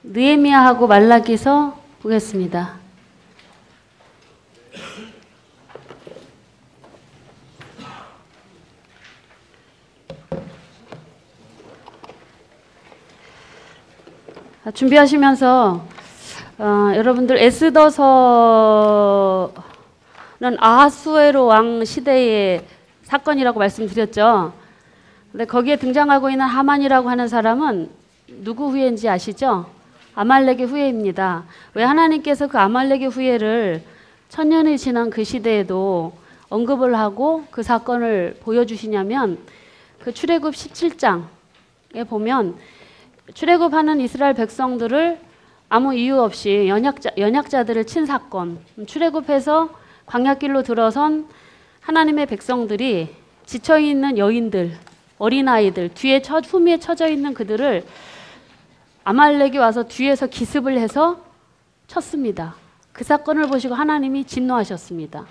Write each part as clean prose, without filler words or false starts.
느헤미야하고 말라기서 보겠습니다. 준비하시면서 여러분들 에스더서는 아하수에로 왕 시대의 사건이라고 말씀드렸죠. 근데 거기에 등장하고 있는 하만이라고 하는 사람은 누구 후예인지 아시죠? 아말렉의 후예입니다. 왜 하나님께서 그 아말렉의 후예를 천년이 지난 그 시대에도 언급을 하고 그 사건을 보여주시냐면 그 출애굽 17장에 보면 출애굽하는 이스라엘 백성들을 아무 이유 없이 연약자들을 친 사건, 출애굽해서 광야길로 들어선 하나님의 백성들이 지쳐있는 여인들, 어린아이들, 품위에 처져 있는 그들을 아말렉이 와서 뒤에서 기습을 해서 쳤습니다. 그 사건을 보시고 하나님이 진노하셨습니다.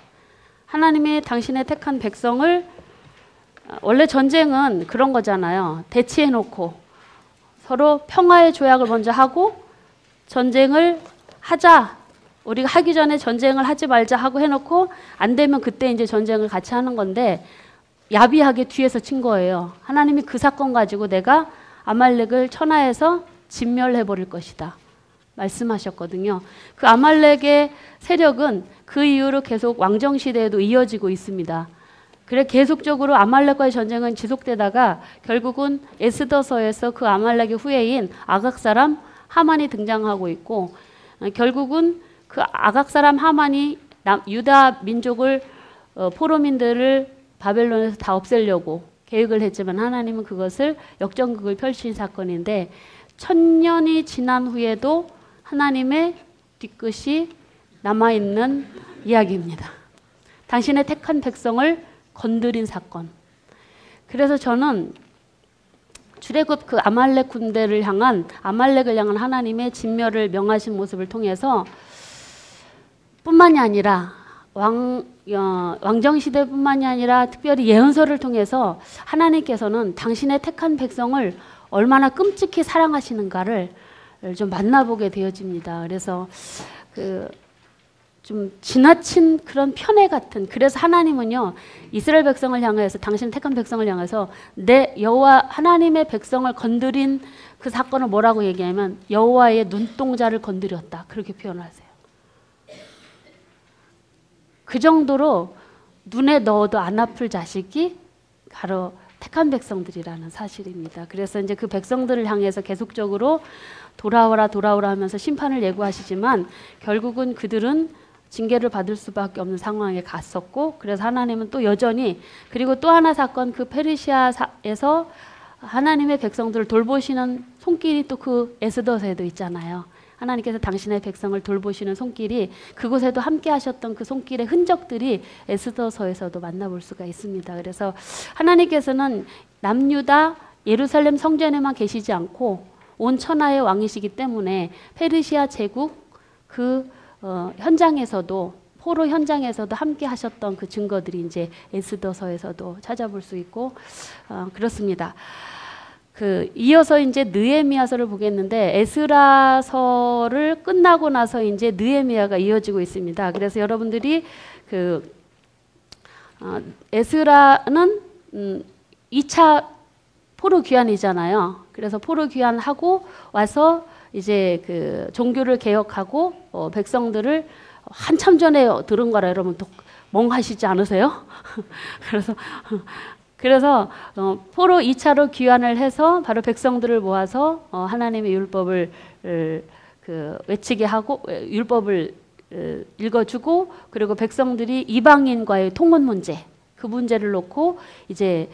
하나님이 당신의 택한 백성을, 원래 전쟁은 그런 거잖아요. 대치해놓고 서로 평화의 조약을 먼저 하고 전쟁을 하자, 우리가 하기 전에 전쟁을 하지 말자 하고 해놓고 안 되면 그때 이제 전쟁을 같이 하는 건데 야비하게 뒤에서 친 거예요. 하나님이 그 사건 가지고 내가 아말렉을 천하에서 진멸해버릴 것이다 말씀하셨거든요. 그 아말렉의 세력은 그 이후로 계속 왕정시대에도 이어지고 있습니다. 그래 계속적으로 아말렉과의 전쟁은 지속되다가 결국은 에스더서에서 그 아말렉의 후예인 아각 사람 하만이 등장하고 있고, 결국은 그 아각 사람 하만이 유다 민족을 포로민들을 바벨론에서 다 없애려고 계획을 했지만 하나님은 그것을 역전극을 펼친 사건인데, 천년이 지난 후에도 하나님의 뒤끝이 남아있는 이야기입니다. 당신의 택한 백성을 건드린 사건. 그래서 저는 출애굽 그 아말렉 군대를 향한, 아말렉을 향한 하나님의 진멸을 명하신 모습을 통해서 뿐만이 아니라 왕정시대뿐만이 아니라 특별히 예언서를 통해서 하나님께서는 당신의 택한 백성을 얼마나 끔찍히 사랑하시는가를 좀 만나보게 되어집니다. 그래서 좀 지나친 그런 편애 같은, 그래서 하나님은요 이스라엘 백성을 향해서, 당신 택한 백성을 향해서 내 여호와 하나님의 백성을 건드린 그 사건을 뭐라고 얘기하면 여호와의 눈동자를 건드렸다, 그렇게 표현하세요. 그 정도로 눈에 넣어도 안 아플 자식이 바로 택한 백성들이라는 사실입니다. 그래서 이제 그 백성들을 향해서 계속적으로 돌아오라 돌아오라 하면서 심판을 예고하시지만 결국은 그들은 징계를 받을 수밖에 없는 상황에 갔었고, 그래서 하나님은 또 여전히, 그리고 또 하나 사건, 그 페르시아에서 하나님의 백성들을 돌보시는 손길이 또 그 에스더서에도 있잖아요. 하나님께서 당신의 백성을 돌보시는 손길이, 그곳에도 함께 하셨던 그 손길의 흔적들이 에스더서에서도 만나볼 수가 있습니다. 그래서 하나님께서는 남유다 예루살렘 성전에만 계시지 않고 온 천하의 왕이시기 때문에 페르시아 제국 현장에서도, 포로 현장에서도 함께 하셨던 그 증거들이 이제 에스더서에서도 찾아볼 수 있고, 그렇습니다. 이어서 이제 느헤미야서를 보겠는데, 에스라서를 끝나고 나서 이제 느헤미야가 이어지고 있습니다. 그래서 여러분들이 에스라는 2차 포로 귀환이잖아요. 그래서 포로 귀환하고 와서 이제 종교를 개혁하고 백성들을 한참 전에 들은 거라 여러분 멍하시지 않으세요? 그래서 포로 2차로 귀환을 해서 바로 백성들을 모아서 하나님의 율법을 외치게 하고 율법을 읽어주고, 그리고 백성들이 이방인과의 통혼 문제, 그 문제를 놓고 이제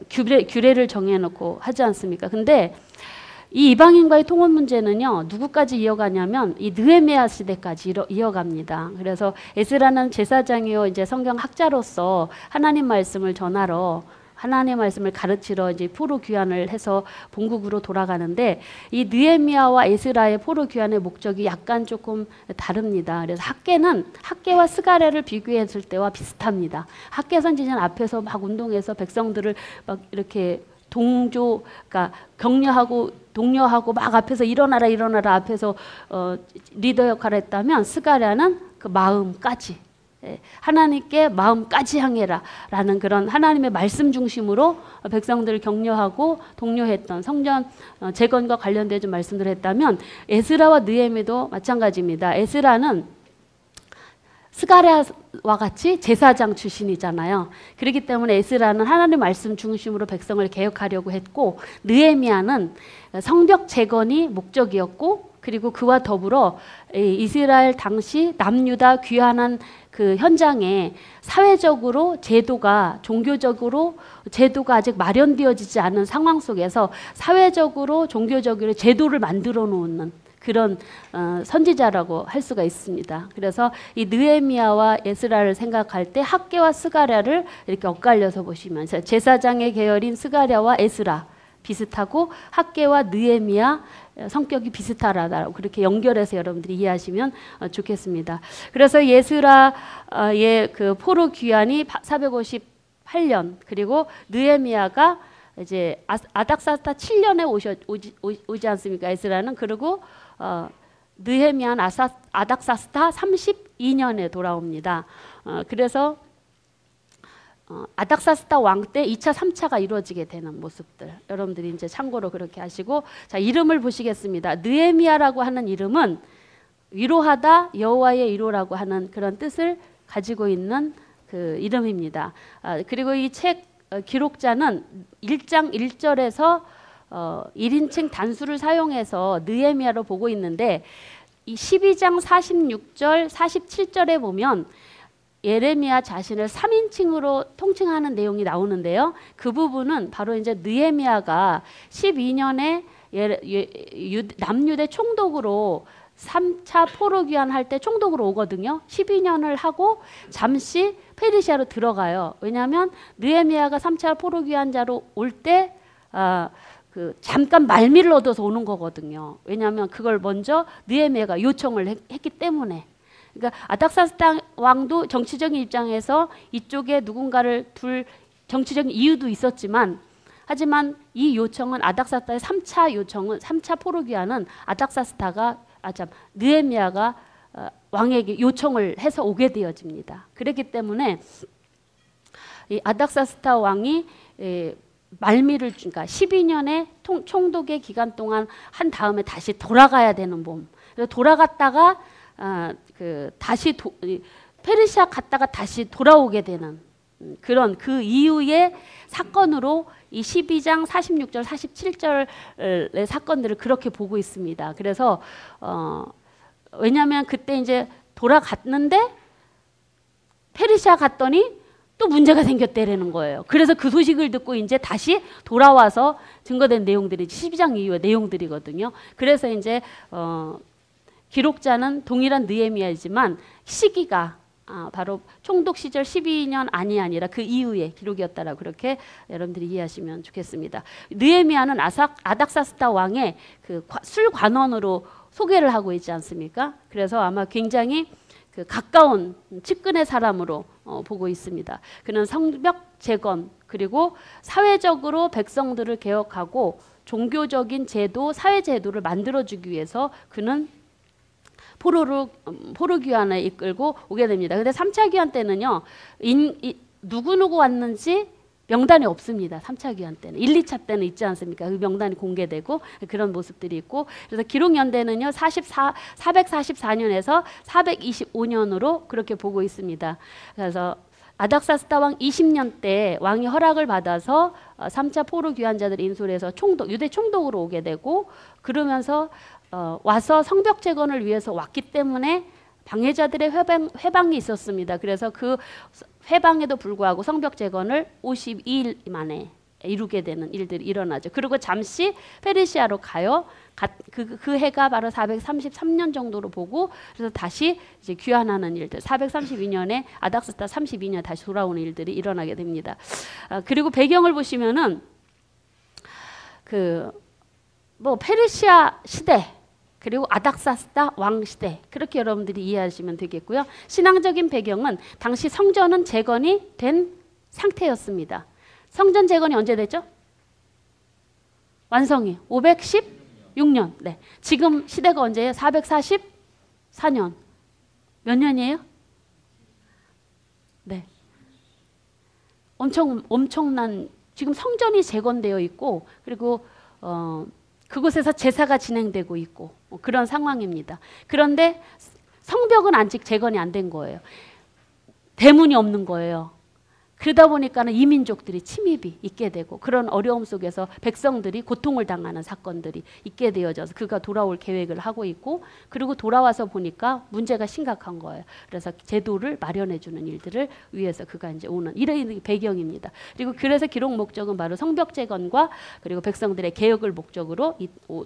규례를 정해놓고 하지 않습니까? 근데 이 이방인과의 통혼 문제는요 누구까지 이어가냐면 이 느헤미야 시대까지 이어갑니다. 그래서 에스라는 제사장이요 이제 성경 학자로서 하나님 말씀을 전하러, 하나님의 말씀을 가르치러 이제 포로 귀환을 해서 본국으로 돌아가는데, 이 느헤미야와 에스라의 포로 귀환의 목적이 약간 조금 다릅니다. 그래서 학계와 스가랴를 비교했을 때와 비슷합니다. 학계 선지자는 앞에서 막 운동해서 백성들을 막 이렇게 그러니까 격려하고 독려하고 막 앞에서 일어나라 일어나라 앞에서 리더 역할을 했다면 스가랴는 그 마음까지 하나님께 마음까지 향해라 라는 그런 하나님의 말씀 중심으로 백성들을 격려하고 독려했던 성전 재건과 관련된 좀 말씀들을 했다면 에스라와 느헤미도 마찬가지입니다. 에스라는 스가랴와 같이 제사장 출신이잖아요. 그렇기 때문에 에스라는 하나님 말씀 중심으로 백성을 개혁하려고 했고 느헤미야는 성벽 재건이 목적이었고 그리고 그와 더불어 이스라엘 당시 남유다 귀환한 그 현장에 사회적으로 제도가 종교적으로 제도가 아직 마련되어지지 않은 상황 속에서 사회적으로 종교적으로 제도를 만들어 놓는 그런 선지자라고 할 수가 있습니다. 그래서 이 느헤미야와 에스라를 생각할 때 학개와 스가랴를 이렇게 엇갈려서 보시면 제사장의 계열인 스가랴와 에스라 비슷하고 학개와 느헤미야 성격이 비슷하다라고 그렇게 연결해서 여러분들이 이해하시면 좋겠습니다. 그래서 예스라의 그 포로 귀환이 458년 그리고 느헤미야가 이제 아닥사스다 7년에 오지 않습니까? 에스라는 그리고 느헤미야는 아닥사스다 32년에 돌아옵니다. 그래서 아닥사스다 왕 때 2차, 3차가 이루어지게 되는 모습들 여러분들이 이제 참고로 그렇게 하시고 자 이름을 보시겠습니다. 느헤미야라고 하는 이름은 위로하다 여호와의 위로라고 하는 그런 뜻을 가지고 있는 그 이름입니다. 그리고 이 책 기록자는 1장 1절에서 1인칭 단수를 사용해서 느헤미야로 보고 있는데 이 12장 46절 47절에 보면 예레미야 자신을 3인칭으로 통칭하는 내용이 나오는데요. 그 부분은 바로 이제 느헤미야가 12년에 남유대 총독으로 3차 포로 귀환할 때 총독으로 오거든요. 12년을 하고 잠시 페르시아로 들어가요. 왜냐하면 느헤미야가 3차 포로 귀환자로 올 때 그 잠깐 말미를 얻어서 오는 거거든요. 왜냐하면 그걸 먼저 느헤미야가 요청을 했기 때문에. 그러니까 아닥사스다 왕도 정치적인 입장에서 이쪽에 누군가를 둘 정치적인 이유도 있었지만 하지만 이 요청은 아닥사스다의 3차 요청은 3차 포로 귀환은 느헤미야가 왕에게 요청을 해서 오게 되어집니다. 그렇기 때문에 이 아닥사스다 왕이 말미를 그러니까 12년의 총독의 기간 동안 한 다음에 다시 돌아가야 되는 봄. 그래서 돌아갔다가 다시 페르시아 갔다가 다시 돌아오게 되는 그런 그 이후의 사건으로 이 12장 46절 47절의 사건들을 그렇게 보고 있습니다. 그래서 왜냐하면 그때 이제 돌아갔는데 페르시아 갔더니 또 문제가 생겼다라는 거예요. 그래서 그 소식을 듣고 이제 다시 돌아와서 증거된 내용들이 12장 이후의 내용들이거든요. 그래서 이제 기록자는 동일한 느헤미야이지만 시기가 바로 총독 시절 12년 아니라 그 이후의 기록이었다라고 그렇게 여러분들이 이해하시면 좋겠습니다. 느헤미야는 아닥사스다 왕의 그 술관원으로 소개를 하고 있지 않습니까? 그래서 아마 굉장히 그 가까운 측근의 사람으로 보고 있습니다. 그는 성벽 재건 그리고 사회적으로 백성들을 개혁하고 종교적인 제도, 사회 제도를 만들어주기 위해서 그는 포로 귀환을 이끌고 오게 됩니다. 근데 3차 귀환 때는요. 누구누구 왔는지 명단이 없습니다. 3차 귀환 때는. 1, 2차 때는 있지 않습니까? 그 명단이 공개되고 그런 모습들이 있고 그래서 기록 연대는요. 444년에서 425년으로 그렇게 보고 있습니다. 그래서 아닥사스다 왕 20년 때 왕이 허락을 받아서 3차 포로 귀환자들 인솔 해서 유대 총독으로 오게 되고 그러면서 와서 성벽 재건을 위해서 왔기 때문에 방해자들의 회방이 있었습니다. 그래서 그 회방에도 불구하고 성벽 재건을 52일 만에 이루게 되는 일들이 일어나죠. 그리고 잠시 페르시아로 가요. 그 해가 바로 433년 정도로 보고 그래서 다시 이제 귀환하는 일들 432년에 아닥사스다 32년 다시 돌아오는 일들이 일어나게 됩니다. 그리고 배경을 보시면은 페르시아 시대 그리고 아닥사스다 왕 시대 그렇게 여러분들이 이해하시면 되겠고요. 신앙적인 배경은 당시 성전은 재건이 된 상태였습니다. 성전 재건이 언제 됐죠? 완성이 510 6년. 네. 지금 시대가 언제예요? 444년. 몇 년이에요? 네. 엄청난 지금 성전이 재건되어 있고 그리고 그곳에서 제사가 진행되고 있고 그런 상황입니다. 그런데 성벽은 아직 재건이 안 된 거예요. 대문이 없는 거예요. 그러다 보니까는 이민족들이 침입이 있게 되고 그런 어려움 속에서 백성들이 고통을 당하는 사건들이 있게 되어져서 그가 돌아올 계획을 하고 있고 그리고 돌아와서 보니까 문제가 심각한 거예요. 그래서 제도를 마련해 주는 일들을 위해서 그가 이제 오는 이런 배경입니다. 그리고 그래서 기록 목적은 바로 성벽 재건과 그리고 백성들의 개혁을 목적으로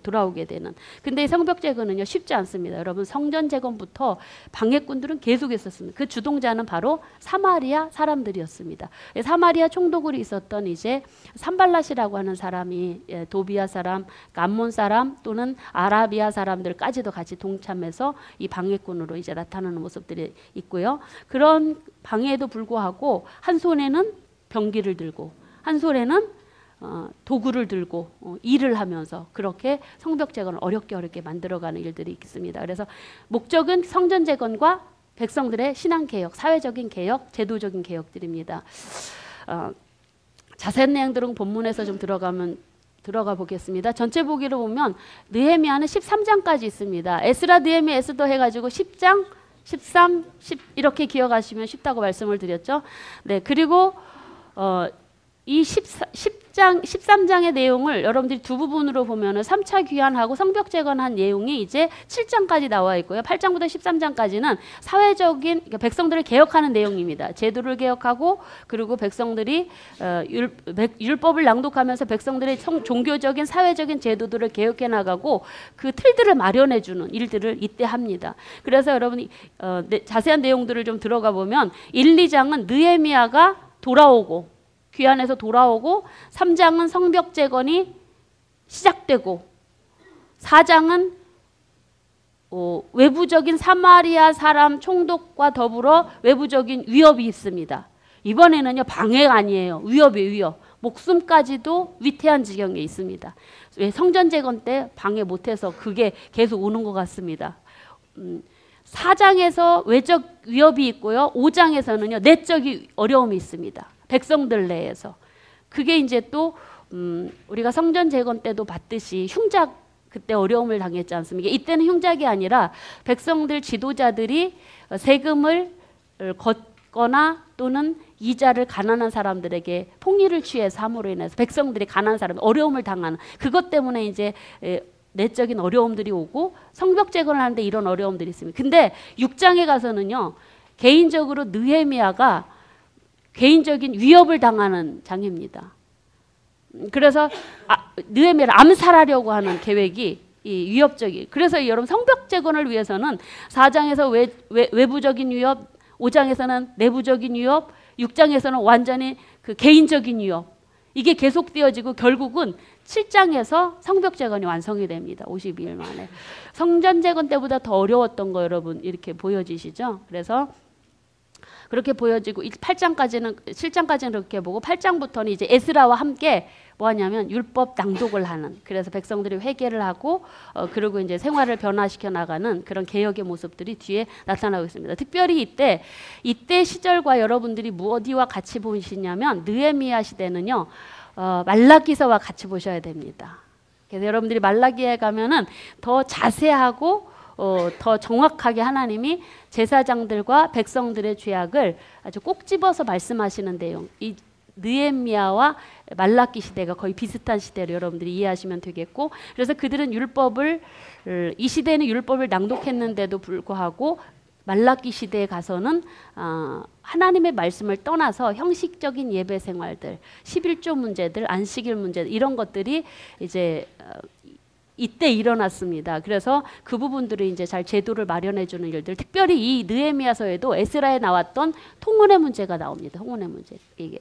돌아오게 되는. 근데 이 성벽 재건은요 쉽지 않습니다. 여러분 성전 재건부터 방해꾼들은 계속 있었습니다. 그 주동자는 바로 사마리아 사람들이었습니다. 사마리아 총독으로 있었던 이제 산발랏이라고 하는 사람이 도비아 사람, 암몬 사람 또는 아라비아 사람들까지도 같이 동참해서 이 방해꾼으로 이제 나타나는 모습들이 있고요. 그런 방해에도 불구하고 한 손에는 병기를 들고 한 손에는 도구를 들고 일을 하면서 그렇게 성벽 재건을 어렵게 만들어가는 일들이 있습니다. 그래서 목적은 성전 재건과 백성들의 신앙 개혁, 사회적인 개혁, 제도적인 개혁들입니다. 자세한 내용들은 본문에서 좀 들어가 보겠습니다. 전체 보기로 보면 느헤미야는 13장까지 있습니다. 에스라, 느헤미야, 에스더 해가지고 10장, 13, 10 이렇게 기억하시면 쉽다고 말씀을 드렸죠. 네, 그리고 이 13장의 내용을 여러분들이 두 부분으로 보면은 3차 귀환하고 성벽 재건한 내용이 이제 7장까지 나와 있고요. 8장부터 13장까지는 사회적인 그러니까 백성들을 개혁하는 내용입니다. 제도를 개혁하고 그리고 백성들이 율법을 낭독하면서 백성들의 종교적인 사회적인 제도들을 개혁해 나가고 그 틀들을 마련해 주는 일들을 이때 합니다. 그래서 여러분이 자세한 내용들을 좀 들어가 보면 1, 2장은 느헤미야가 돌아오고 귀환에서 돌아오고 3장은 성벽 재건이 시작되고 4장은 외부적인 사마리아 사람 총독과 더불어 외부적인 위협이 있습니다. 이번에는요 방해가 아니에요. 위협이에요. 위협. 목숨까지도 위태한 지경에 있습니다. 왜 성전 재건 때 방해 못해서 그게 계속 오는 것 같습니다. 4장에서 외적 위협이 있고요. 5장에서는요 내적 어려움이 있습니다. 백성들 내에서. 그게 이제 또 우리가 성전 재건 때도 봤듯이 흉작 그때 어려움을 당했지 않습니까? 이때는 흉작이 아니라 백성들 지도자들이 세금을 걷거나 또는 이자를 가난한 사람들에게 통일을 취해서 함으로 인해서 백성들이 가난한 사람 어려움을 당하는 그것 때문에 이제 내적인 어려움들이 오고 성벽 재건을 하는데 이런 어려움들이 있습니다. 근데 6장에 가서는요. 개인적으로 느헤미야가 개인적인 위협을 당하는 장입니다. 그래서 느헤미야를 암살하려고 하는 계획이 위협적이. 그래서 여러분 성벽 재건을 위해서는 4장에서 외부적인 위협, 5장에서는 내부적인 위협, 6장에서는 완전히 그 개인적인 위협. 이게 계속되어지고 결국은 7장에서 성벽 재건이 완성이 됩니다. 52일 만에. 성전 재건 때보다 더 어려웠던 거 여러분 이렇게 보여지시죠? 그래서 그렇게 보여지고 7장까지는 그렇게 보고 8장부터는 이제 에스라와 함께 뭐 하냐면 율법 낭독을 하는 그래서 백성들이 회개를 하고 그리고 이제 생활을 변화시켜 나가는 그런 개혁의 모습들이 뒤에 나타나고 있습니다. 특별히 이때 시절과 여러분들이 어디와 같이 보시냐면 느헤미야 시대는요 말라기서와 같이 보셔야 됩니다. 그래서 여러분들이 말라기에 가면은 더 자세하고 더 정확하게 하나님이 제사장들과 백성들의 죄악을 아주 꼭 집어서 말씀하시는 내용. 이 느헤미야와 말라기 시대가 거의 비슷한 시대로 여러분들이 이해하시면 되겠고, 그래서 그들은 이 시대에는 율법을 낭독했는데도 불구하고 말라기 시대에 가서는 하나님의 말씀을 떠나서 형식적인 예배 생활들, 11조 문제들, 안식일 문제들 이런 것들이 이제 이때 일어났습니다. 그래서 그 부분들을 이제 잘 제도를 마련해 주는 일들, 특별히 이 느헤미야서에도 에스라에 나왔던 통혼의 문제가 나옵니다. 통혼의 문제. 이게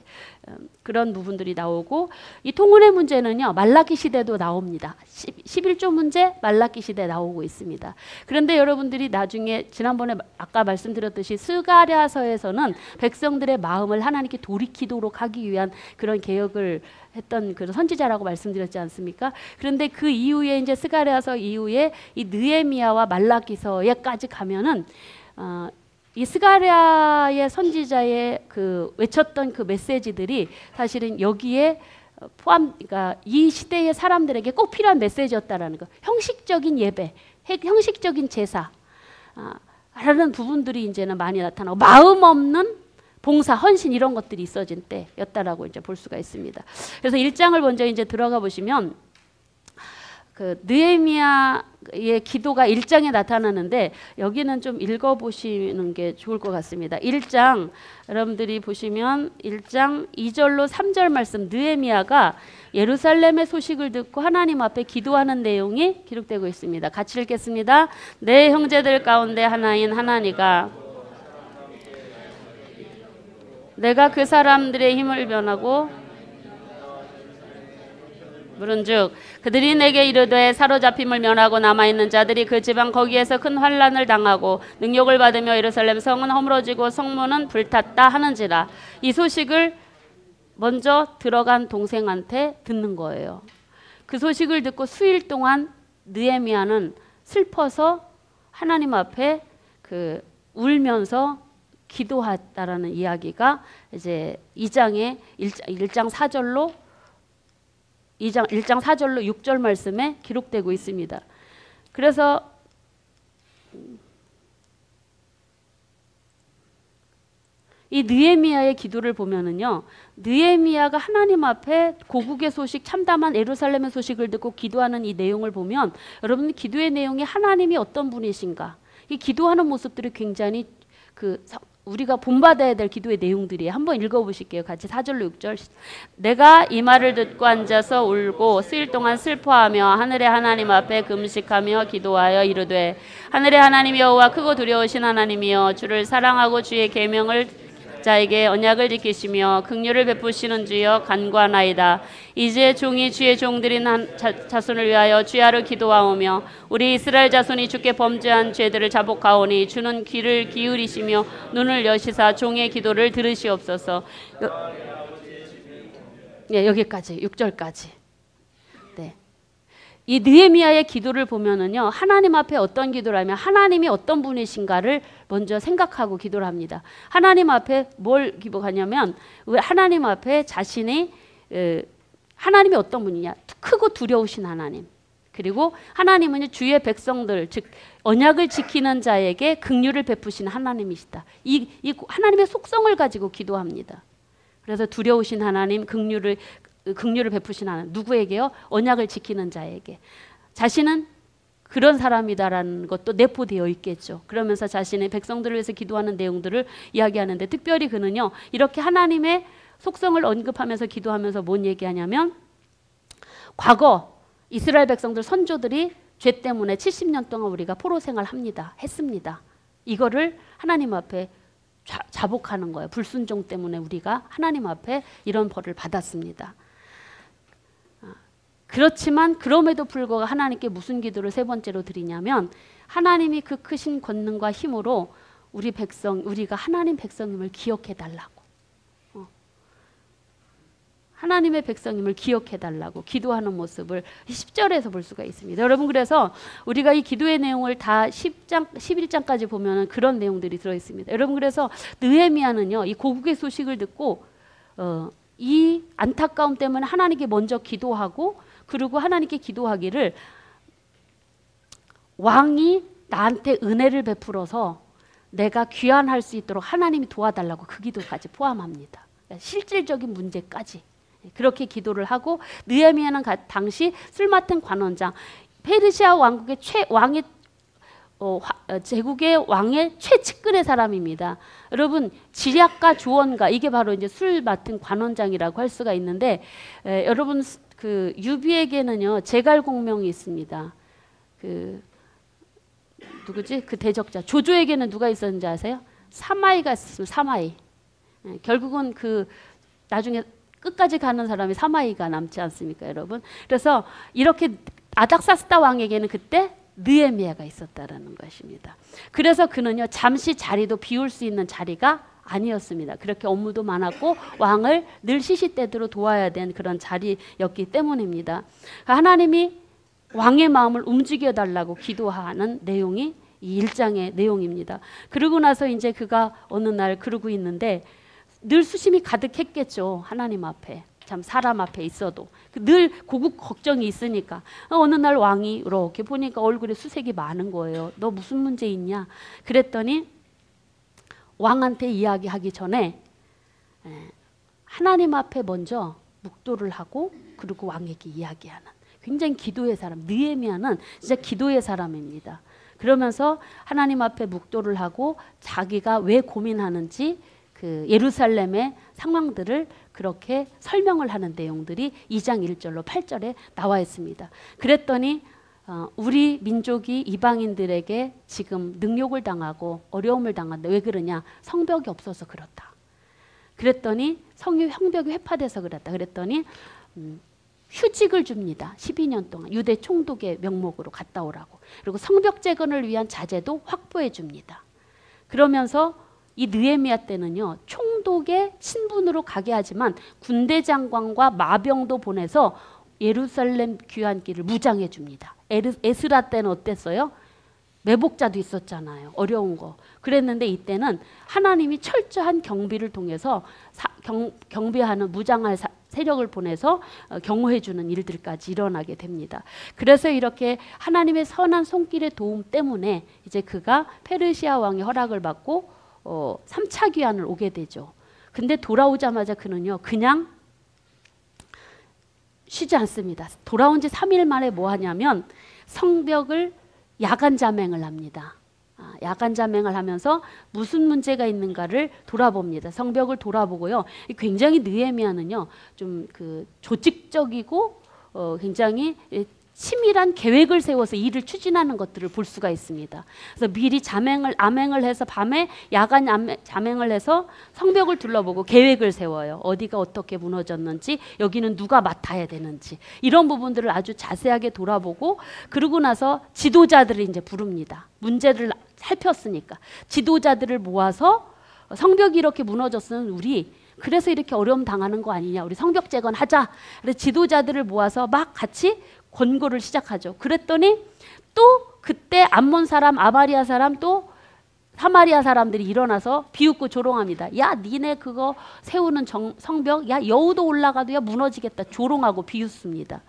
그런 부분들이 나오고, 이 통혼의 문제는요 말라기 시대도 나옵니다. 11조 문제 말라기 시대 나오고 있습니다. 그런데 여러분들이 나중에 지난번에 아까 말씀드렸듯이 스가랴서에서는 백성들의 마음을 하나님께 돌이키도록 하기 위한 그런 개혁을 했던 그런 선지자라고 말씀드렸지 않습니까? 그런데 그 이후에 이제 스가랴서 이후에 이 느헤미야와 말라기서에까지 가면은 이 스가랴의 선지자의 그 외쳤던 그 메시지들이 사실은 여기에 그러니까 이 시대의 사람들에게 꼭 필요한 메시지였다라는 거. 형식적인 예배, 형식적인 제사, 라는 부분들이 이제는 많이 나타나고 마음 없는 봉사, 헌신 이런 것들이 있어진 때였다라고 이제 볼 수가 있습니다. 그래서 1장을 먼저 이제 들어가 보시면 그 느헤미야의 기도가 1장에 나타나는데 여기는 좀 읽어 보시는 게 좋을 것 같습니다. 1장 여러분들이 보시면 1장 2절로 3절 말씀 느헤미야가 예루살렘의 소식을 듣고 하나님 앞에 기도하는 내용이 기록되고 있습니다. 같이 읽겠습니다. 내 형제들 가운데 하나인 하나니가 내가 그 사람들의 힘을 변하고 물은즉 그들이 내게 이르되 사로잡힘을 면하고 남아있는 자들이 그 지방 거기에서 큰 환난을 당하고 능욕을 받으며 예루살렘 성은 허물어지고 성문은 불탔다 하는지라. 이 소식을 먼저 들어간 동생한테 듣는 거예요. 그 소식을 듣고 수일 동안 느헤미야는 슬퍼서 하나님 앞에 그 울면서 기도했다라는 이야기가 이제 2장에 1장 4절로 1장 4절로 6절 말씀에 기록되고 있습니다. 그래서 이 느헤미야의 기도를 보면은요, 느헤미야가 하나님 앞에 고국의 소식, 참담한 예루살렘의 소식을 듣고 기도하는 이 내용을 보면 여러분 기도의 내용이 하나님이 어떤 분이신가, 이 기도하는 모습들이 굉장히 우리가 본받아야 될 기도의 내용들이에요. 한번 읽어보실게요. 같이 4절로 6절. 내가 이 말을 듣고 앉아서 울고 수일 동안 슬퍼하며 하늘의 하나님 앞에 금식하며 기도하여 이르되 하늘의 하나님 여호와 크고 두려우신 하나님이여 주를 사랑하고 주의 계명을 자에게 언약을 지키시며 긍휼을 베푸시는 주여 간구하나이다. 이제 종이 주의 종들인 자손을 위하여 주야로 기도하오며 우리 이스라엘 자손이 주께 범죄한 죄들을 자복하오니 주는 귀를 기울이시며 눈을 여시사 종의 기도를 들으시옵소서. 여기까지 6절까지. 네. 이 느헤미야의 기도를 보면은요, 하나님 앞에 어떤 기도를 하면 하나님이 어떤 분이신가를 먼저 생각하고 기도를 합니다. 하나님 앞에 뭘 기도하냐면 하나님 앞에 자신이 하나님이 어떤 분이냐, 크고 두려우신 하나님, 그리고 하나님은 주의 백성들 즉 언약을 지키는 자에게 긍휼을 베푸시는 하나님이시다. 이 하나님의 속성을 가지고 기도합니다. 그래서 두려우신 하나님, 긍휼을 베푸신 하나님, 누구에게요? 언약을 지키는 자에게. 자신은 그런 사람이다라는 것도 내포되어 있겠죠. 그러면서 자신의 백성들을 위해서 기도하는 내용들을 이야기하는데, 특별히 그는요 이렇게 하나님의 속성을 언급하면서 기도하면서 뭔 얘기하냐면, 과거 이스라엘 백성들 선조들이 죄 때문에 70년 동안 우리가 포로 생활합니다. 했습니다. 이거를 하나님 앞에 자복하는 거예요. 불순종 때문에 우리가 하나님 앞에 이런 벌을 받았습니다. 그렇지만 그럼에도 불구하고 하나님께 무슨 기도를 세 번째로 드리냐면, 하나님이 그 크신 권능과 힘으로 우리가 하나님 백성임을 기억해 달라고. 하나님의 백성임을 기억해 달라고 기도하는 모습을 10절에서 볼 수가 있습니다. 여러분, 그래서 우리가 이 기도의 내용을 다 10장, 11장까지 보면 그런 내용들이 들어있습니다. 여러분, 그래서 느헤미야는요, 이 고국의 소식을 듣고 이 안타까움 때문에 하나님께 먼저 기도하고, 그리고 하나님께 기도하기를 왕이 나한테 은혜를 베풀어서 내가 귀환할 수 있도록 하나님이 도와달라고 그 기도까지 포함합니다. 실질적인 문제까지 그렇게 기도를 하고, 느헤미야는 당시 술 맡은 관원장, 페르시아 왕국의 제국의 왕의 최측근의 사람입니다. 여러분, 지략가 조언가, 이게 바로 이제 술 맡은 관원장이라고 할 수가 있는데, 여러분 그 유비에게는요 제갈공명이 있습니다. 누구지? 그 대적자 조조에게는 누가 있었는지 아세요? 사마이가 있었어요. 사마이. 결국은 그 나중에 끝까지 가는 사람이 사마이가 남지 않습니까, 여러분? 그래서 이렇게 아닥사스다 왕에게는 그때 느헤미야가 있었다라는 것입니다. 그래서 그는요 잠시 자리도 비울 수 있는 자리가 아니었습니다. 그렇게 업무도 많았고 왕을 늘 시시때대로 도와야 된 그런 자리였기 때문입니다. 하나님이 왕의 마음을 움직여 달라고 기도하는 내용이 이 1장의 내용입니다. 그러고 나서 이제 그가 어느 날 그러고 있는데 늘 수심이 가득했겠죠. 하나님 앞에. 참 사람 앞에 있어도 늘 고국 걱정이 있으니까 어느 날 왕이 이렇게 보니까 얼굴에 수색이 많은 거예요. 너 무슨 문제 있냐? 그랬더니 왕한테 이야기하기 전에 하나님 앞에 먼저 묵도를 하고 그리고 왕에게 이야기하는 굉장히 기도의 사람. 느헤미야는 진짜 기도의 사람입니다. 그러면서 하나님 앞에 묵도를 하고 자기가 왜 고민하는지 그 예루살렘의 상황들을 그렇게 설명을 하는 내용들이 2장 1절로 8절에 나와 있습니다. 그랬더니 우리 민족이 이방인들에게 지금 능욕을 당하고 어려움을 당한다. 왜 그러냐? 성벽이 없어서 그렇다. 그랬더니 성벽이 회파돼서 그랬다. 그랬더니 휴직을 줍니다. 12년 동안 유대 총독의 명목으로 갔다 오라고. 그리고 성벽 재건을 위한 자재도 확보해 줍니다. 그러면서 이 느헤미야 때는요 총독의 친분으로 가게 하지만 군대 장관과 마병도 보내서 예루살렘 귀환길을 무장해 줍니다. 에스라 때는 어땠어요? 매복자도 있었잖아요. 어려운 거. 그랬는데 이때는 하나님이 철저한 경비를 통해서 경비하는 무장할 세력을 보내서 경호해 주는 일들까지 일어나게 됩니다. 그래서 이렇게 하나님의 선한 손길의 도움 때문에 이제 그가 페르시아 왕의 허락을 받고 3차 귀환을 오게 되죠. 근데 돌아오자마자 그는요 그냥 쉬지 않습니다. 돌아온 지 3일 만에 뭐 하냐면 성벽을 야간 잠행을 합니다. 야간 잠행을 하면서 무슨 문제가 있는가를 돌아봅니다. 성벽을 돌아보고요. 굉장히 느헤미야는요 좀 그 조직적이고 굉장히 치밀한 계획을 세워서 일을 추진하는 것들을 볼 수가 있습니다. 그래서 미리 암행을 해서 밤에 야간 잠행을 해서 성벽을 둘러보고 계획을 세워요. 어디가 어떻게 무너졌는지, 여기는 누가 맡아야 되는지 이런 부분들을 아주 자세하게 돌아보고 그러고 나서 지도자들을 이제 부릅니다. 문제를 살폈으니까 지도자들을 모아서 성벽이 이렇게 무너졌으면 우리 그래서 이렇게 어려움 당하는 거 아니냐, 우리 성벽 재건하자. 그래서 지도자들을 모아서 막 같이 권고를 시작하죠. 그랬더니 또 그때 암몬 사람, 아마리아 사람, 또 사마리아 사람들이 일어나서 비웃고 조롱합니다. 야, 니네 그거 세우는 성벽, 야 여우도 올라가도 야 무너지겠다. 조롱하고 비웃습니다.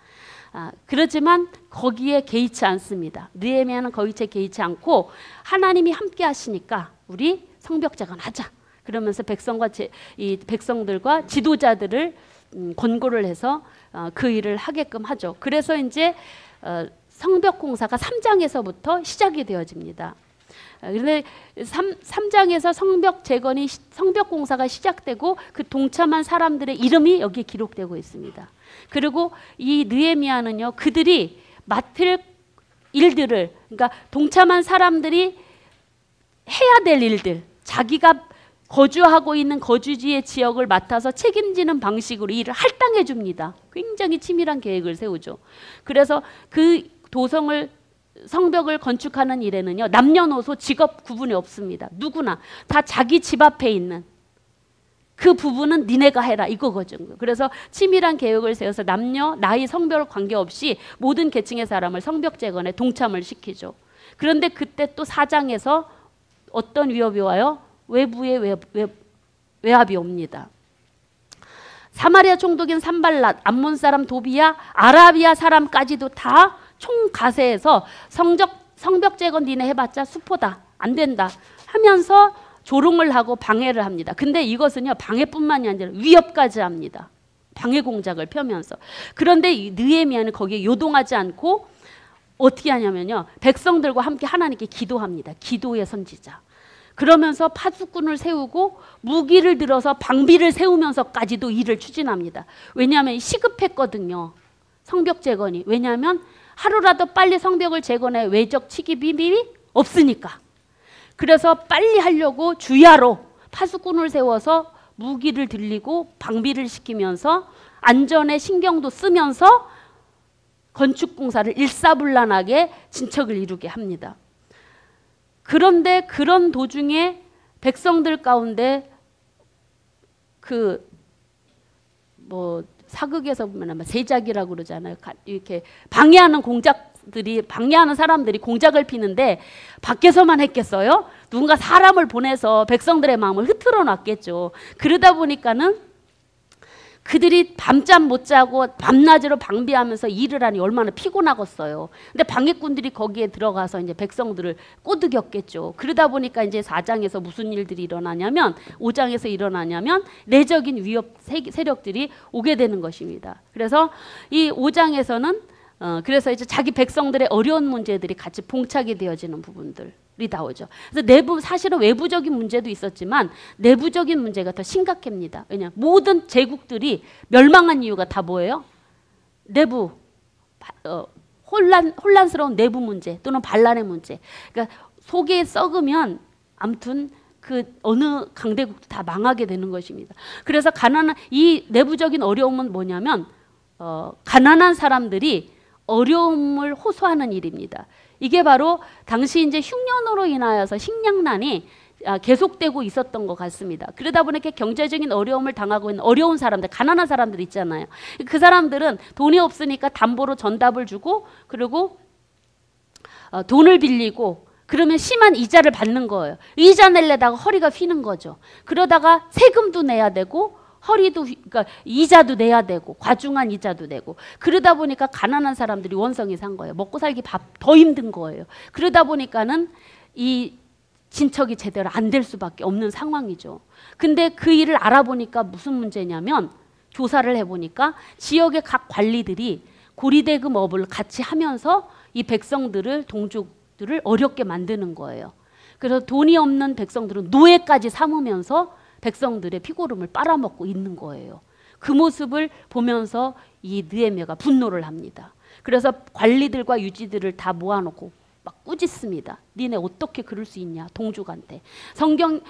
그렇지만 거기에 개의치 않습니다. 느헤미야는 거기에 개의치 않고 하나님이 함께 하시니까 우리 성벽 재건하자. 그러면서 백성들과 지도자들을 권고를 해서 그 일을 하게끔 하죠. 그래서 이제 성벽 공사가 3장에서부터 시작이 되어집니다. 그런데 3장에서 성벽 공사가 시작되고 그 동참한 사람들의 이름이 여기에 기록되고 있습니다. 그리고 이 느헤미야는요 그들이 맡을 일들을, 그러니까 동참한 사람들이 해야 될 일들, 자기가 거주하고 있는 거주지의 지역을 맡아서 책임지는 방식으로 일을 할당해 줍니다. 굉장히 치밀한 계획을 세우죠. 그래서 그 성벽을 건축하는 일에는요 남녀노소 직업 구분이 없습니다. 누구나 다 자기 집 앞에 있는 그 부분은 니네가 해라 이거거든요. 그래서 치밀한 계획을 세워서 남녀, 나이, 성별 관계없이 모든 계층의 사람을 성벽 재건에 동참을 시키죠. 그런데 그때 또 4장에서 어떤 위협이 와요? 외부의 외압이 옵니다. 사마리아 총독인 산발랏, 암몬 사람 도비야, 아라비아 사람까지도 다 총가세해서 성벽 재건 니네 해봤자 수포다, 안 된다 하면서 조롱을 하고 방해를 합니다. 근데 이것은요 방해뿐만이 아니라 위협까지 합니다. 방해 공작을 펴면서. 그런데 이 느헤미야는 거기에 요동하지 않고 어떻게 하냐면요 백성들과 함께 하나님께 기도합니다. 기도의 선지자. 그러면서 파수꾼을 세우고 무기를 들어서 방비를 세우면서까지도 일을 추진합니다. 왜냐하면 시급했거든요. 성벽 재건이. 왜냐하면 하루라도 빨리 성벽을 재건해 외적 침입이 없으니까. 그래서 빨리 하려고 주야로 파수꾼을 세워서 무기를 들리고 방비를 시키면서 안전에 신경도 쓰면서 건축공사를 일사불란하게 진척을 이루게 합니다. 그런데 그런 도중에 백성들 가운데 사극에서 보면 세작이라고 그러잖아요. 이렇게 방해하는 사람들이 공작을 피는데 밖에서만 했겠어요? 누군가 사람을 보내서 백성들의 마음을 흐트러 놨겠죠. 그러다 보니까는 그들이 밤잠 못 자고 밤낮으로 방비하면서 일을 하니 얼마나 피곤하겠어요. 근데 방해꾼들이 거기에 들어가서 이제 백성들을 꼬드겼겠죠. 그러다 보니까 이제 4장에서 무슨 일들이 일어나냐면 5장에서 일어나냐면 내적인 위협 세력들이 오게 되는 것입니다. 그래서 이 5장에서는 그래서 이제 자기 백성들의 어려운 문제들이 같이 봉착이 되어지는 부분들이 나오죠. 그래서 사실은 외부적인 문제도 있었지만 내부적인 문제가 더 심각합니다. 왜냐, 모든 제국들이 멸망한 이유가 다 뭐예요? 내부 혼란스러운 내부 문제 또는 반란의 문제. 그러니까 속에 썩으면 아무튼 그 어느 강대국도 다 망하게 되는 것입니다. 그래서 이 내부적인 어려움은 뭐냐면 가난한 사람들이 어려움을 호소하는 일입니다. 이게 바로 당시 이제 흉년으로 인하여서 식량난이 계속되고 있었던 것 같습니다. 그러다 보니까 경제적인 어려움을 당하고 있는 어려운 사람들, 가난한 사람들 있잖아요. 그 사람들은 돈이 없으니까 담보로 전답을 주고 그리고 돈을 빌리고 그러면 심한 이자를 받는 거예요. 이자 내려다가 허리가 휘는 거죠. 그러다가 세금도 내야 되고 그러니까 이자도 내야 되고 과중한 이자도 내고 그러다 보니까 가난한 사람들이 원성이 산 거예요. 먹고 살기 더 힘든 거예요. 그러다 보니까는 이 진척이 제대로 안 될 수밖에 없는 상황이죠. 근데 그 일을 알아보니까 무슨 문제냐면 조사를 해보니까 지역의 각 관리들이 고리대금 업을 같이 하면서 이 백성들을 동족들을 어렵게 만드는 거예요. 그래서 돈이 없는 백성들은 노예까지 삼으면서 백성들의 피고름을 빨아먹고 있는 거예요. 그 모습을 보면서 이 느헤미야가 분노를 합니다. 그래서 관리들과 유지들을 다 모아놓고 막 꾸짖습니다. 니네 어떻게 그럴 수 있냐, 동족한테. 성경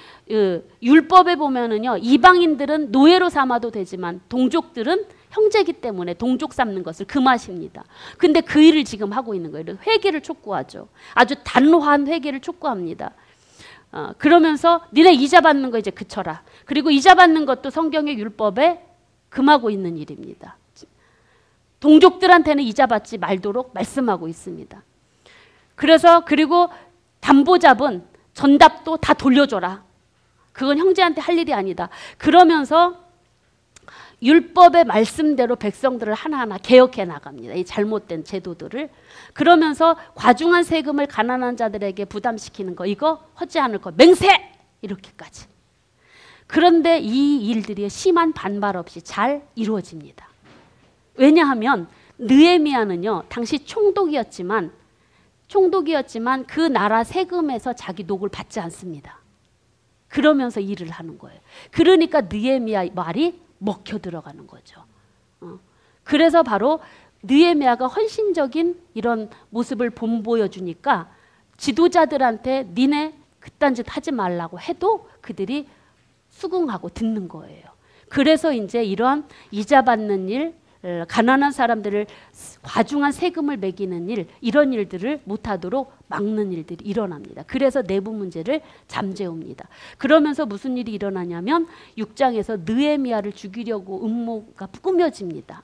율법에 보면은요, 이방인들은 노예로 삼아도 되지만 동족들은 형제이기 때문에 동족 삼는 것을 금하십니다. 근데 그 일을 지금 하고 있는 거예요. 회개를 촉구하죠. 아주 단호한 회개를 촉구합니다. 그러면서 니네 이자 받는 거 이제 그쳐라. 그리고 이자 받는 것도 성경의 율법에 금하고 있는 일입니다. 동족들한테는 이자 받지 말도록 말씀하고 있습니다. 그리고 담보잡은 전답도 다 돌려줘라. 그건 형제한테 할 일이 아니다. 그러면서 율법의 말씀대로 백성들을 하나하나 개혁해 나갑니다. 이 잘못된 제도들을. 그러면서 과중한 세금을 가난한 자들에게 부담시키는 거, 이거 하지 않을 거, 맹세! 이렇게까지. 그런데 이 일들이 심한 반발 없이 잘 이루어집니다. 왜냐하면 느헤미야는요, 당시 총독이었지만 그 나라 세금에서 자기 녹을 받지 않습니다. 그러면서 일을 하는 거예요. 그러니까 느헤미야 말이 먹혀 들어가는 거죠. 그래서 바로 느헤미야가 헌신적인 이런 모습을 보여주니까 지도자들한테 니네 그딴 짓 하지 말라고 해도 그들이 수긍하고 듣는 거예요. 그래서 이제 이러한 이자 받는 일, 가난한 사람들을 과중한 세금을 매기는 일, 이런 일들을 못하도록 막는 일들이 일어납니다. 그래서 내부 문제를 잠재웁니다. 그러면서 무슨 일이 일어나냐면 6장에서 느헤미야를 죽이려고 음모가 꾸며집니다.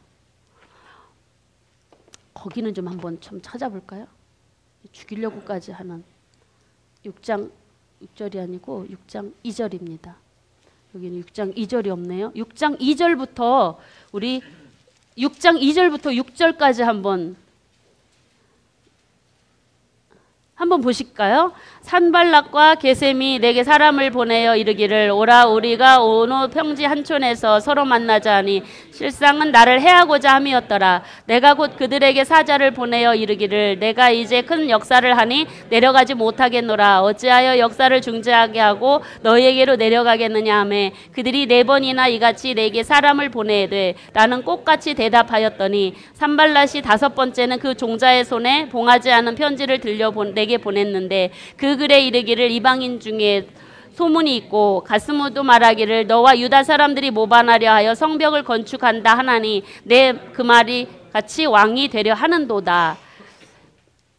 거기는 좀 한번 좀 찾아볼까요? 죽이려고까지 하는 6장 6절이 아니고 6장 2절입니다. 여기는 6장 2절이 없네요. 6장 2절부터 우리 6장 2절부터 6절까지 한번 보실까요? 산발락과 게셈이 내게 사람을 보내어 이르기를 오라 우리가 어느 평지 한촌에서 서로 만나자 하니 실상은 나를 해하고자 함이었더라. 내가 곧 그들에게 사자를 보내어 이르기를 내가 이제 큰 역사를 하니 내려가지 못하겠노라. 어찌하여 역사를 중지하게 하고 너희에게로 내려가겠느냐 하매 그들이 4번이나 이같이 내게 사람을 보내되 나는 꽃같이 대답하였더니 산발락이 5번째는 그 종자의 손에 봉하지 않은 편지를 내게 그들에게 보냈는데 그 글에 이르기를 이방인 중에 소문이 있고 가스무도 말하기를 너와 유다 사람들이 모반하려 하여 성벽을 건축한다 하나니 내 그 말이 같이 왕이 되려 하는도다.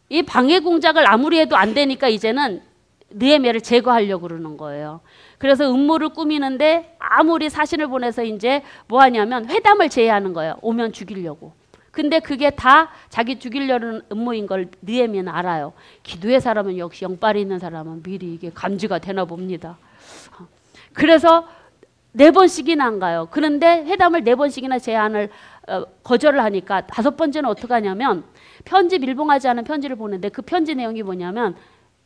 이 방해 공작을 아무리 해도 안 되니까 이제는 느헤미야를 제거하려고 그러는 거예요. 그래서 음모를 꾸미는데 아무리 사신을 보내서 이제 뭐 하냐면 회담을 제의하는 거예요. 오면 죽이려고. 근데 그게 다 자기 죽이려는 음모인 걸 느헤미야는 알아요. 기도의 사람은 역시 영빨이 있는 사람은 미리 이게 감지가 되나 봅니다. 그래서 4번씩이나 안 가요. 그런데 회담을 4번씩이나 제안을 거절을 하니까 5번째는 어떻게 하냐면 편지, 밀봉하지 않은 편지를 보는데 그 편지 내용이 뭐냐면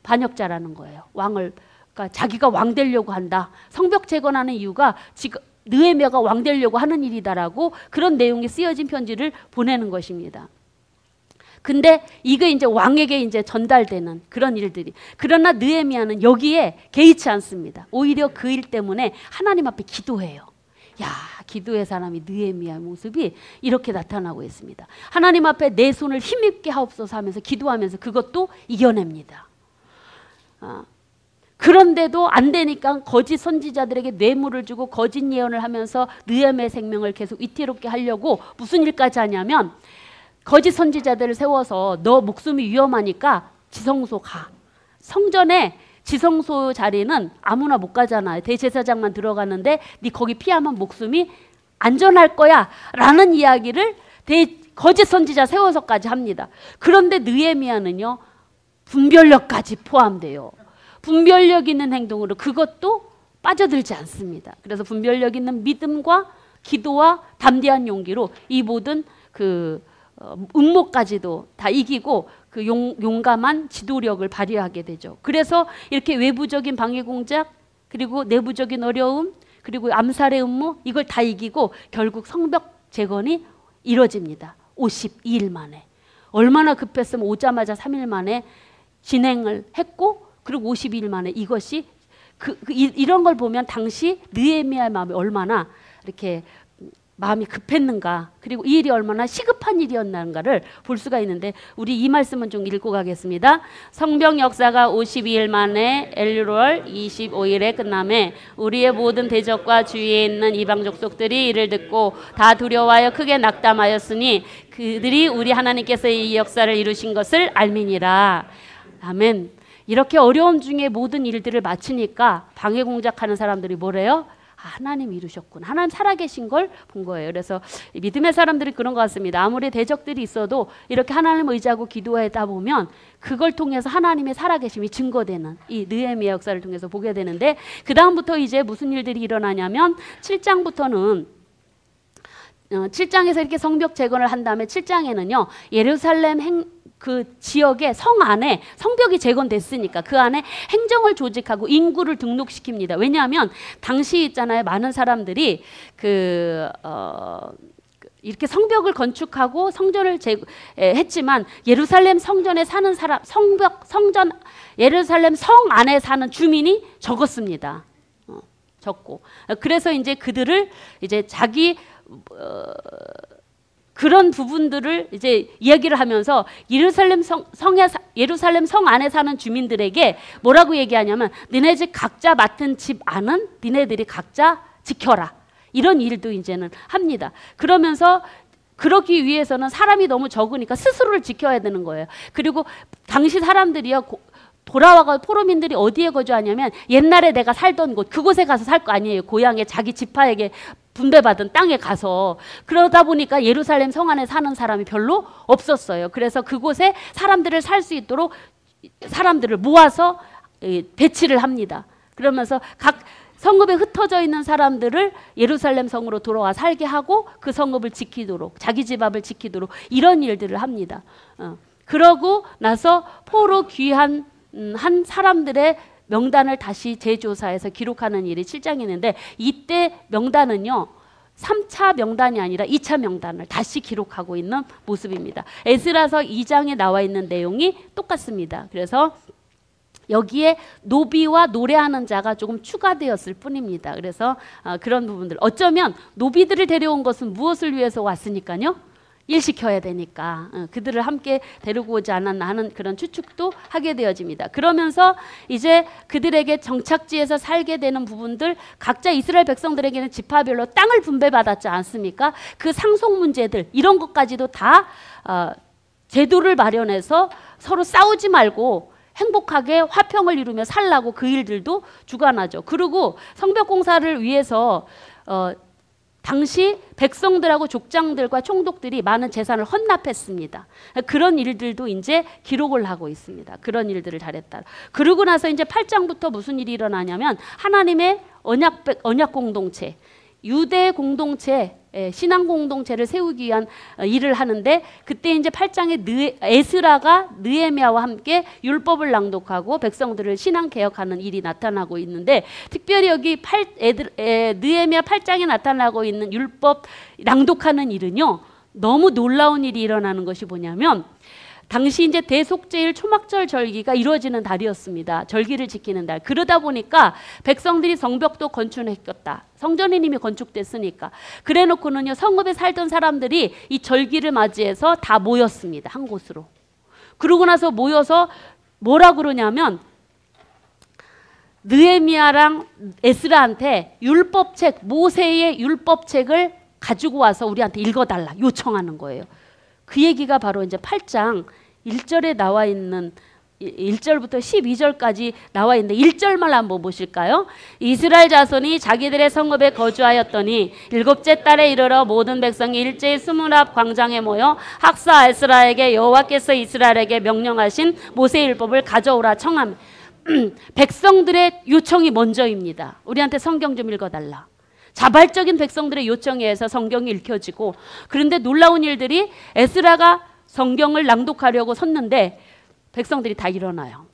반역자라는 거예요. 왕을, 그러니까 자기가 왕 되려고 한다. 성벽 재건하는 이유가 지금 느헤미야가 왕 되려고 하는 일이다라고 그런 내용이 쓰여진 편지를 보내는 것입니다. 근데 이게 이제 왕에게 이제 전달되는 그런 일들이. 그러나 느헤미야는 여기에 개의치 않습니다. 오히려 그 일 때문에 하나님 앞에 기도해요. 야, 기도의 사람이 느헤미야의 모습이 이렇게 나타나고 있습니다. 하나님 앞에 내 손을 힘있게 하옵소서 하면서 기도하면서 그것도 이겨냅니다. 그런데도 안 되니까 거짓 선지자들에게 뇌물을 주고 거짓 예언을 하면서 느헤미야의 생명을 계속 위태롭게 하려고 무슨 일까지 하냐면 거짓 선지자들을 세워서 너 목숨이 위험하니까 지성소 가. 성전에 지성소 자리는 아무나 못 가잖아요. 대제사장만 들어가는데 네 거기 피하면 목숨이 안전할 거야 라는 이야기를 거짓 선지자 세워서까지 합니다. 그런데 느헤미야는요 분별력까지 포함돼요. 분별력 있는 행동으로 그것도 빠져들지 않습니다. 그래서 분별력 있는 믿음과 기도와 담대한 용기로 이 모든 그 음모까지도 다 이기고 그 용감한 지도력을 발휘하게 되죠. 그래서 이렇게 외부적인 방해 공작 그리고 내부적인 어려움 그리고 암살의 음모 이걸 다 이기고 결국 성벽 재건이 이루어집니다. 52일 만에. 얼마나 급했으면 오자마자 3일 만에 진행을 했고 그리고 52일 만에 이것이 이런 걸 보면 당시 느헤미야의 마음이 얼마나 이렇게 마음이 급했는가 그리고 이 일이 얼마나 시급한 일이었는가를 볼 수가 있는데 우리 이 말씀은 좀 읽고 가겠습니다. 성벽 역사가 52일 만에 엘루월 25일에 끝남에 우리의 모든 대적과 주위에 있는 이방 족속들이 이를 듣고 다 두려워하여 크게 낙담하였으니 그들이 우리 하나님께서 이 역사를 이루신 것을 알미니라. 아멘. 이렇게 어려움 중에 모든 일들을 마치니까 방해 공작하는 사람들이 뭐래요? 하나님 이루셨구나. 하나님 살아계신 걸 본 거예요. 그래서 믿음의 사람들이 그런 것 같습니다. 아무리 대적들이 있어도 이렇게 하나님을 의지하고 기도하다 보면 그걸 통해서 하나님의 살아계심이 증거되는 이 느헤미야 역사를 통해서 보게 되는데 그 다음부터 이제 무슨 일들이 일어나냐면 7장부터는 7장에서 이렇게 성벽 재건을 한 다음에 7장에는요 예루살렘 그 지역의 성 안에 성벽이 재건됐으니까 그 안에 행정을 조직하고 인구를 등록시킵니다. 왜냐하면 당시 있잖아요. 많은 사람들이 이렇게 성벽을 건축하고 성전을 했지만 예루살렘 성전에 사는 사람, 성전 예루살렘 성 안에 사는 주민이 적었습니다. 적고 그래서 이제 그들을 이제 자기 그런 부분들을 이제 이야기를 하면서 예루살렘 성 안에 사는 주민들에게 뭐라고 얘기하냐면 너네 집 각자 맡은 집 안은 너네들이 각자 지켜라. 이런 일도 이제는 합니다. 그러면서 그러기 위해서는 사람이 너무 적으니까 스스로를 지켜야 되는 거예요. 그리고 당시 사람들이요. 돌아와가 포로민들이 어디에 거주하냐면 옛날에 내가 살던 곳 그곳에 가서 살 거 아니에요. 고향에 자기 지파에게 분배받은 땅에 가서. 그러다 보니까 예루살렘 성 안에 사는 사람이 별로 없었어요. 그래서 그곳에 사람들을 살 수 있도록 사람들을 모아서 배치를 합니다. 그러면서 각 성읍에 흩어져 있는 사람들을 예루살렘 성으로 돌아와 살게 하고 그 성읍을 지키도록 자기 집 앞을 지키도록 이런 일들을 합니다. 그러고 나서 포로 귀한 한 사람들의 명단을 다시 재조사해서 기록하는 일이 7장에 있는데 이때 명단은요 3차 명단이 아니라 2차 명단을 다시 기록하고 있는 모습입니다. 에스라서 2장에 나와 있는 내용이 똑같습니다. 그래서 여기에 노비와 노래하는 자가 조금 추가되었을 뿐입니다. 그래서 그런 부분들 어쩌면 노비들을 데려온 것은 무엇을 위해서 왔으니까요? 일시켜야 되니까 그들을 함께 데리고 오지 않았나 하는 그런 추측도 하게 되어집니다. 그러면서 이제 그들에게 정착지에서 살게 되는 부분들, 각자 이스라엘 백성들에게는 지파별로 땅을 분배받았지 않습니까? 그 상속 문제들 이런 것까지도 다 제도를 마련해서 서로 싸우지 말고 행복하게 화평을 이루며 살라고 그 일들도 주관하죠. 그리고 성벽공사를 위해서 당시 백성들하고 족장들과 총독들이 많은 재산을 헌납했습니다. 그런 일들도 이제 기록을 하고 있습니다. 그런 일들을 잘했다. 그러고 나서 이제 8장부터 무슨 일이 일어나냐면 하나님의 언약 공동체, 유대 공동체, 신앙 공동체를 세우기 위한 일을 하는데, 그때 이제 8장에 에스라가 느헤미야와 함께 율법을 낭독하고 백성들을 신앙 개혁하는 일이 나타나고 있는데, 특별히 여기 느헤미야 8장에 나타나고 있는 율법 낭독하는 일은요, 너무 놀라운 일이 일어나는 것이 뭐냐면, 당시 이제 대속제일 초막절 절기가 이루어지는 달이었습니다. 절기를 지키는 달. 그러다 보니까 백성들이 성벽도 건축했겠다. 성전이 이미 건축됐으니까. 그래 놓고는요, 성읍에 살던 사람들이 이 절기를 맞이해서 다 모였습니다. 한 곳으로. 그러고 나서 모여서 뭐라 그러냐면, 느헤미야랑 에스라한테 율법책, 모세의 율법책을 가지고 와서 우리한테 읽어달라 요청하는 거예요. 그 얘기가 바로 이제 8장 1절에 나와 있는, 1절부터 12절까지 나와 있는데 1절만 한번 보실까요? 이스라엘 자손이 자기들의 성읍에 거주하였더니 7째 달에 이르러 모든 백성이 일제히 수문 앞 광장에 모여 학사 에스라에게 여호와께서 이스라엘에게 명령하신 모세율법을 가져오라 청함. 백성들의 요청이 먼저입니다. 우리한테 성경 좀 읽어달라. 자발적인 백성들의 요청에 의해서 성경이 읽혀지고, 그런데 놀라운 일들이, 에스라가 성경을 낭독하려고 섰는데 백성들이 다 일어나요.